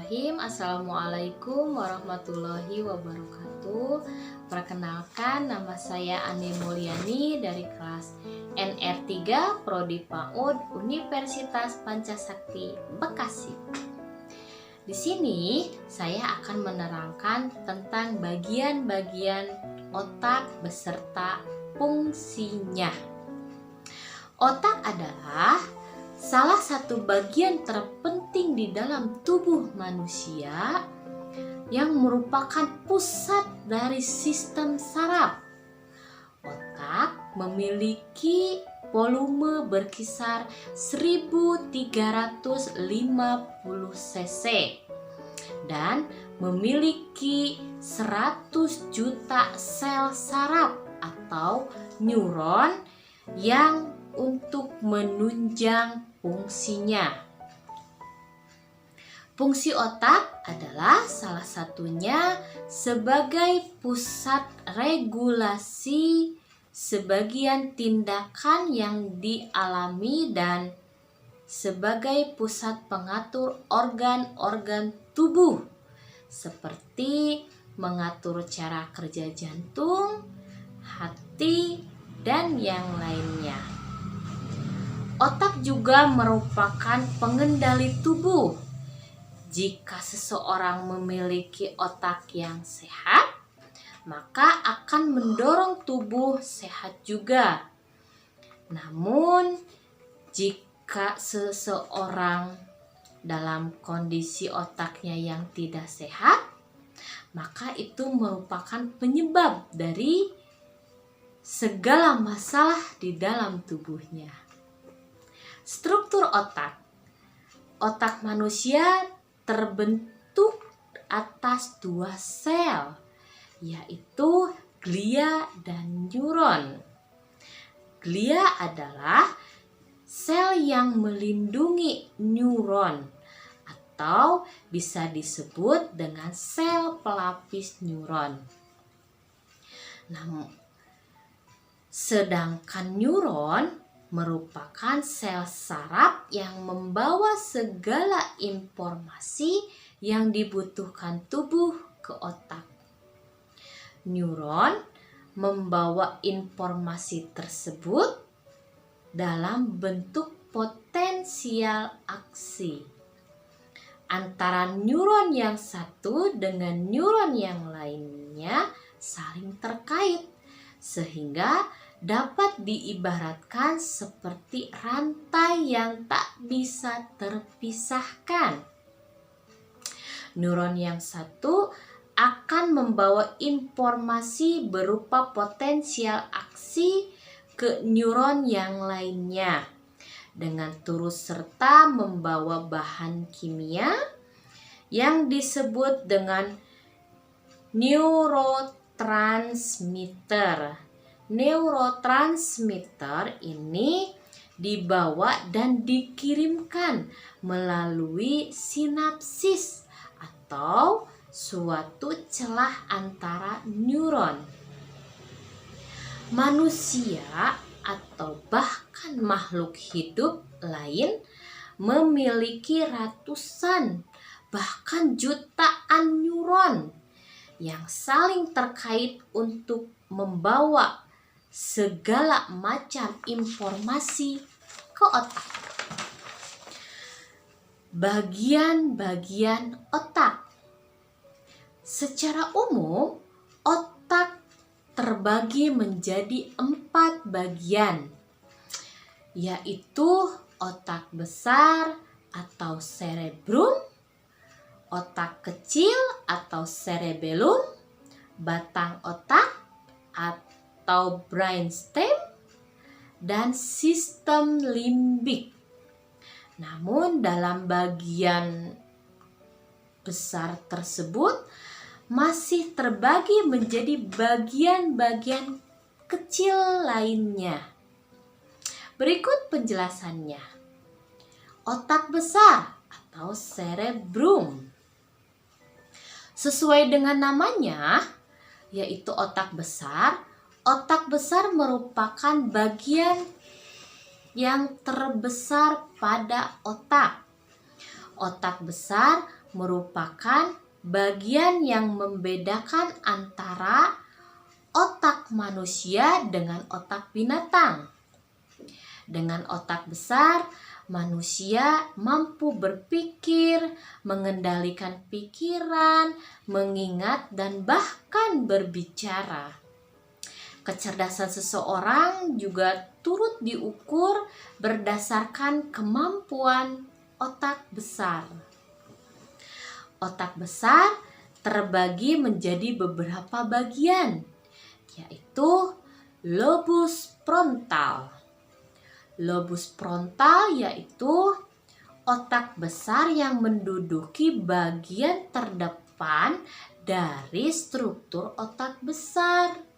Bismillahirrahmanirrahim. Assalamualaikum warahmatullahi wabarakatuh. Perkenalkan, nama saya Ane Mulyani dari kelas NR3 Prodi PAUD Universitas Pancasakti Bekasi. Di sini saya akan menerangkan tentang bagian-bagian otak beserta fungsinya. Otak adalah salah satu bagian terpenting di dalam tubuh manusia yang merupakan pusat dari sistem saraf. Otak memiliki volume berkisar 1350 cc dan memiliki 100 juta sel saraf atau neuron yang untuk menunjang fungsinya. Fungsi otak adalah salah satunya sebagai pusat regulasi sebagian tindakan yang dialami dan sebagai pusat pengatur organ-organ tubuh seperti mengatur cara kerja jantung, hati, dan yang lainnya. Otak juga merupakan pengendali tubuh. Jika seseorang memiliki otak yang sehat, maka akan mendorong tubuh sehat juga. Namun, jika seseorang dalam kondisi otaknya yang tidak sehat, maka itu merupakan penyebab dari segala masalah di dalam tubuhnya. Struktur otak. Otak manusia terbentuk atas dua sel, yaitu glia dan neuron. Glia adalah sel yang melindungi neuron atau bisa disebut dengan sel pelapis neuron. Namun, sedangkan neuron merupakan sel saraf yang membawa segala informasi yang dibutuhkan tubuh ke otak. Neuron membawa informasi tersebut dalam bentuk potensial aksi. Antara neuron yang satu dengan neuron yang lainnya saling terkait, sehingga dapat diibaratkan seperti rantai yang tak bisa terpisahkan. Neuron yang satu akan membawa informasi berupa potensial aksi ke neuron yang lainnya dengan turut serta membawa bahan kimia yang disebut dengan neurotransmitter. Neurotransmitter ini dibawa dan dikirimkan melalui sinapsis atau suatu celah antara neuron. Manusia atau bahkan makhluk hidup lain memiliki ratusan bahkan jutaan neuron yang saling terkait untuk membawa segala macam informasi ke otak. Bagian-bagian otak. Secara umum, otak terbagi menjadi 4 bagian, yaitu otak besar atau cerebrum, otak kecil atau cerebellum, batang otak atau brainstem, dan sistem limbik. Namun dalam bagian besar tersebut masih terbagi menjadi bagian-bagian kecil lainnya. Berikut penjelasannya. Otak besar atau cerebrum. Sesuai dengan namanya, yaitu otak besar. Otak besar merupakan bagian yang terbesar pada otak. Otak besar merupakan bagian yang membedakan antara otak manusia dengan otak binatang. Dengan otak besar, manusia mampu berpikir, mengendalikan pikiran, mengingat, dan bahkan berbicara. Kecerdasan seseorang juga turut diukur berdasarkan kemampuan otak besar. Otak besar terbagi menjadi beberapa bagian, yaitu lobus frontal. Lobus frontal yaitu otak besar yang menduduki bagian terdepan dari struktur otak besar.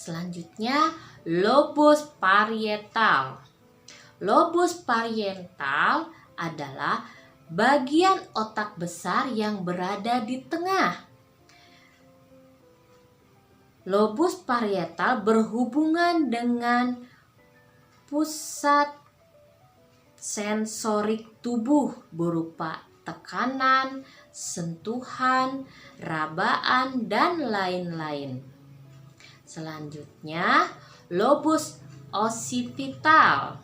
Selanjutnya, lobus parietal. Lobus parietal adalah bagian otak besar yang berada di tengah. Lobus parietal berhubungan dengan pusat sensorik tubuh berupa tekanan, sentuhan, rabaan, dan lain-lain. Selanjutnya, lobus occipital.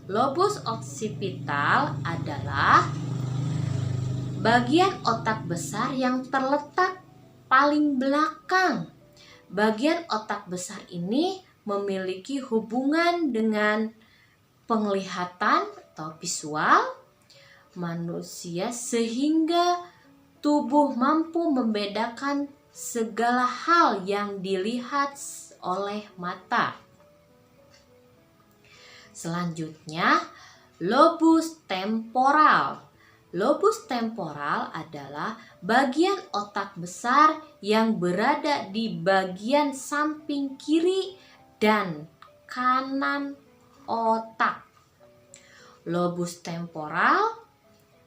Lobus occipital adalah bagian otak besar yang terletak paling belakang. Bagian otak besar ini memiliki hubungan dengan penglihatan atau visual manusia sehingga tubuh mampu membedakan segala hal yang dilihat oleh mata. Selanjutnya, lobus temporal. Lobus temporal adalah bagian otak besar yang berada di bagian samping kiri dan kanan otak. Lobus temporal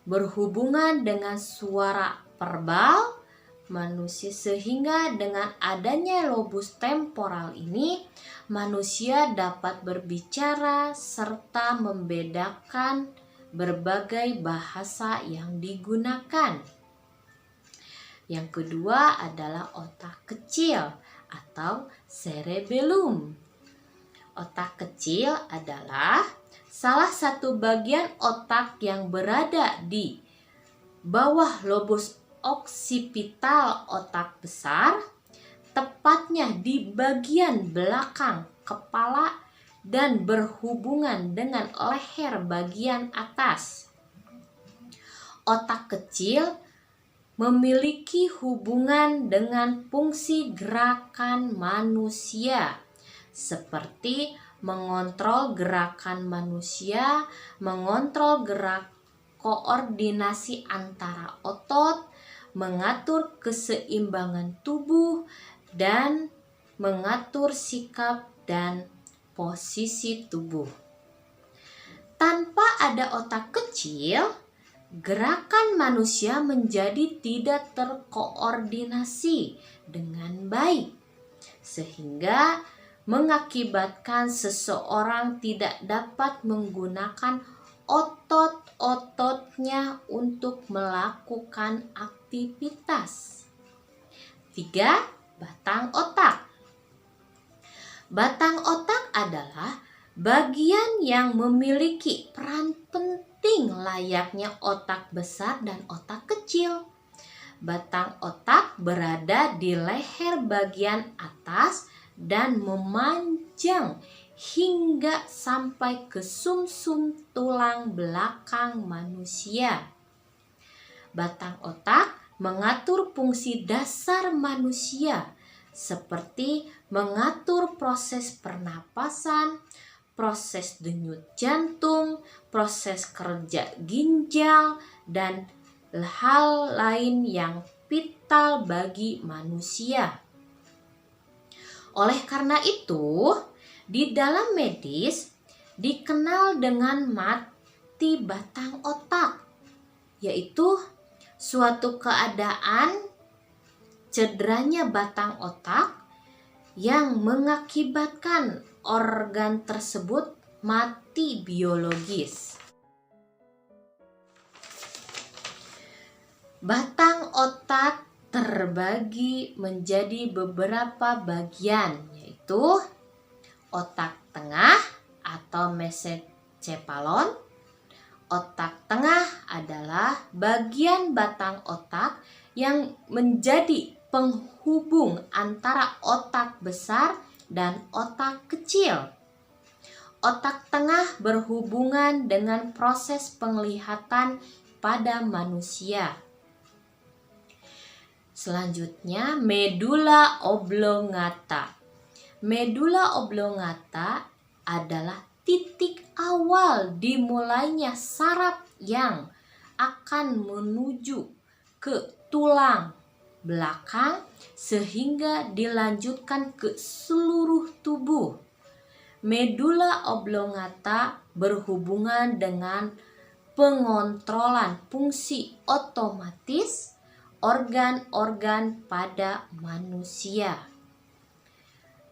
berhubungan dengan suara verbal manusia sehingga dengan adanya lobus temporal ini manusia dapat berbicara serta membedakan berbagai bahasa yang digunakan. Yang kedua adalah otak kecil atau cerebellum. Otak kecil adalah salah satu bagian otak yang berada di bawah lobus occipital otak besar, tepatnya di bagian belakang kepala dan berhubungan dengan leher bagian atas. Otak kecil memiliki hubungan dengan fungsi gerakan manusia, seperti mengontrol gerakan manusia, mengontrol koordinasi antara otot, mengatur keseimbangan tubuh, dan mengatur sikap dan posisi tubuh. Tanpa ada otak kecil, gerakan manusia menjadi tidak terkoordinasi dengan baik, sehingga mengakibatkan seseorang tidak dapat menggunakan otot-ototnya untuk melakukan aktivitas. 3. Batang otak. Batang otak adalah bagian yang memiliki peran penting layaknya otak besar dan otak kecil. Batang otak berada di leher bagian atas dan memanjang hingga sampai ke sumsum tulang belakang manusia. Batang otak mengatur fungsi dasar manusia seperti mengatur proses pernapasan, proses denyut jantung, proses kerja ginjal, dan hal lain yang vital bagi manusia. Oleh karena itu, di dalam medis dikenal dengan mati batang otak, yaitu suatu keadaan cederanya batang otak yang mengakibatkan organ tersebut mati biologis. Batang otak terbagi menjadi beberapa bagian, yaitu otak tengah atau mesencephalon. Otak tengah adalah bagian batang otak yang menjadi penghubung antara otak besar dan otak kecil. Otak tengah berhubungan dengan proses penglihatan pada manusia. Selanjutnya, medula oblongata. Medula oblongata adalah titik awal dimulainya saraf yang akan menuju ke tulang belakang sehingga dilanjutkan ke seluruh tubuh. Medula oblongata berhubungan dengan pengontrolan fungsi otomatis organ-organ pada manusia.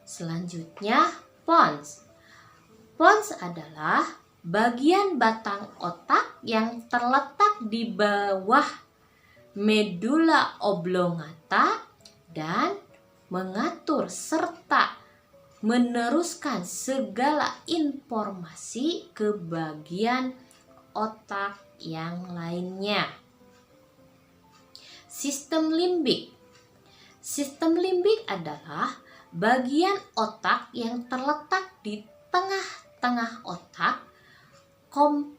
Selanjutnya, pons. Pons adalah bagian batang otak yang terletak di bawah medula oblongata dan mengatur serta meneruskan segala informasi ke bagian otak yang lainnya. Sistem limbik. Sistem limbik adalah bagian otak yang terletak di tengah-tengah otak. Komponen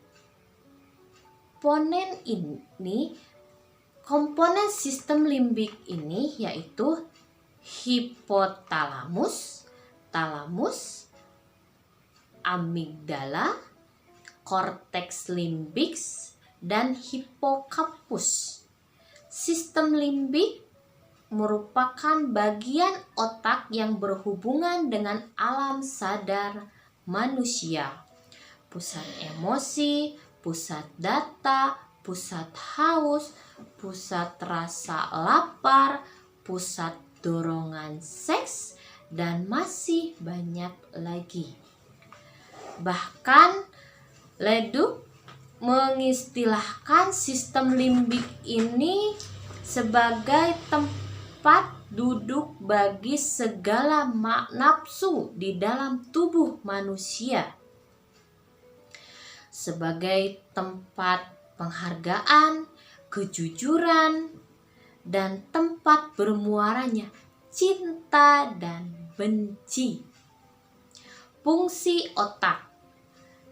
sistem limbik ini yaitu hipotalamus, talamus, amigdala, korteks limbix, dan hipokampus. Sistem limbik merupakan bagian otak yang berhubungan dengan alam sadar manusia. Pusat emosi, pusat data, pusat haus, pusat rasa lapar, pusat dorongan seks, dan masih banyak lagi. Bahkan Leduc mengistilahkan sistem limbik ini sebagai tempat duduk bagi segala nafsu di dalam tubuh manusia, sebagai tempat penghargaan, kejujuran, dan tempat bermuaranya cinta dan benci. Fungsi otak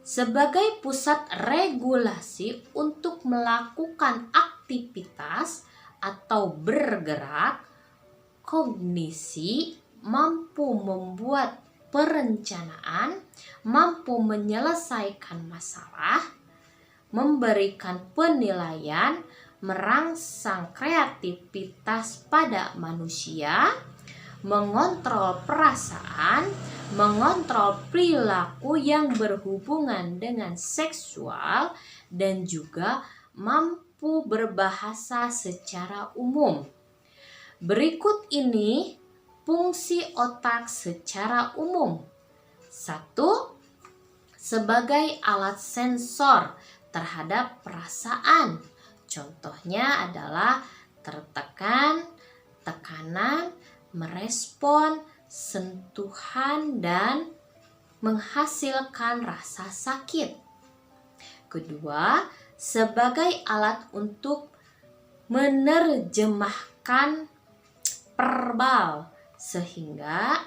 sebagai pusat regulasi untuk melakukan aktivitas atau bergerak. Kognisi mampu membuat perencanaan, mampu menyelesaikan masalah, memberikan penilaian, merangsang kreativitas pada manusia, mengontrol perasaan, mengontrol perilaku yang berhubungan dengan seksual, dan juga mampu berbahasa secara umum. Berikut ini fungsi otak secara umum. 1. Sebagai alat sensor terhadap perasaan. Contohnya adalah tertekan, tekanan, merespon, sentuhan, dan menghasilkan rasa sakit. Kedua, sebagai alat untuk menerjemahkan verbal sehingga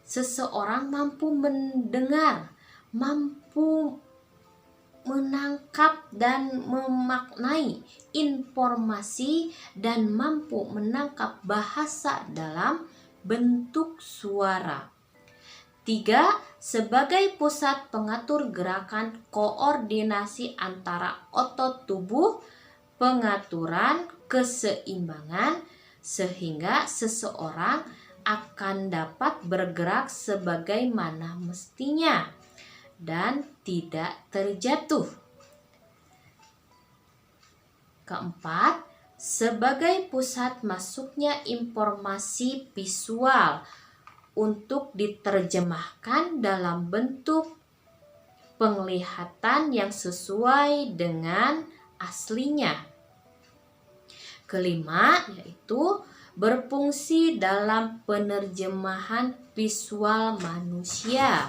seseorang mampu mendengar, mampu menangkap dan memaknai informasi, dan mampu menangkap bahasa dalam bentuk suara. 3. Sebagai pusat pengatur gerakan koordinasi antara otot tubuh, pengaturan keseimbangan, sehingga seseorang akan dapat bergerak sebagaimana mestinya dan tidak terjatuh. 4. Sebagai pusat masuknya informasi visual untuk diterjemahkan dalam bentuk penglihatan yang sesuai dengan aslinya. Kelima, yaitu berfungsi dalam penerjemahan visual manusia,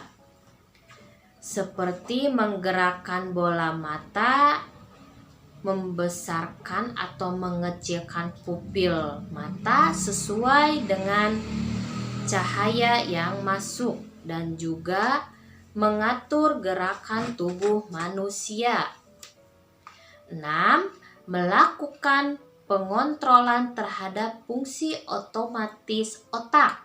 seperti menggerakkan bola mata, membesarkan atau mengecilkan pupil mata sesuai dengan cahaya yang masuk, dan juga mengatur gerakan tubuh manusia. 6. Melakukan pengontrolan terhadap fungsi otomatis otak,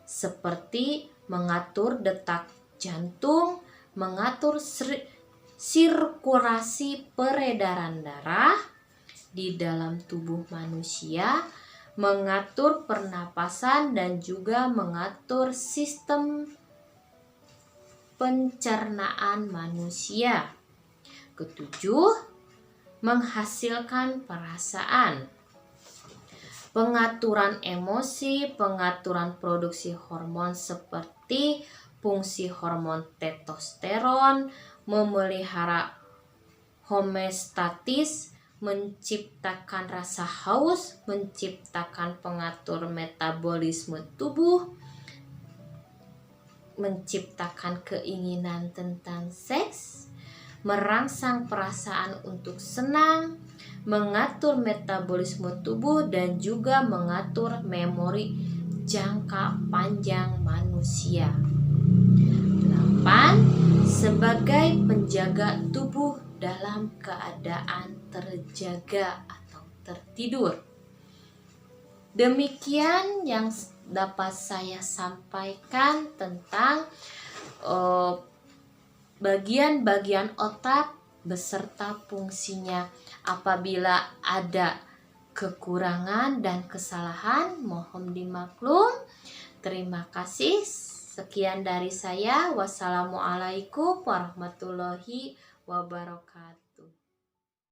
seperti mengatur detak jantung, mengatur sirkulasi peredaran darah di dalam tubuh manusia, mengatur pernapasan, dan juga mengatur sistem pencernaan manusia. Ketujuh, menghasilkan perasaan, pengaturan emosi, pengaturan produksi hormon seperti fungsi hormon testosteron, memelihara homeostatis, menciptakan rasa haus, menciptakan pengatur metabolisme tubuh, menciptakan keinginan tentang seks, merangsang perasaan untuk senang, mengatur metabolisme tubuh, dan juga mengatur memori jangka panjang manusia. 8. Sebagai penjaga tubuh dalam keadaan terjaga atau tertidur. Demikian yang dapat saya sampaikan tentang bagian-bagian otak beserta fungsinya. Apabila ada kekurangan dan kesalahan, mohon dimaklum. Terima kasih. Sekian dari saya. Wassalamualaikum warahmatullahi wabarakatuh.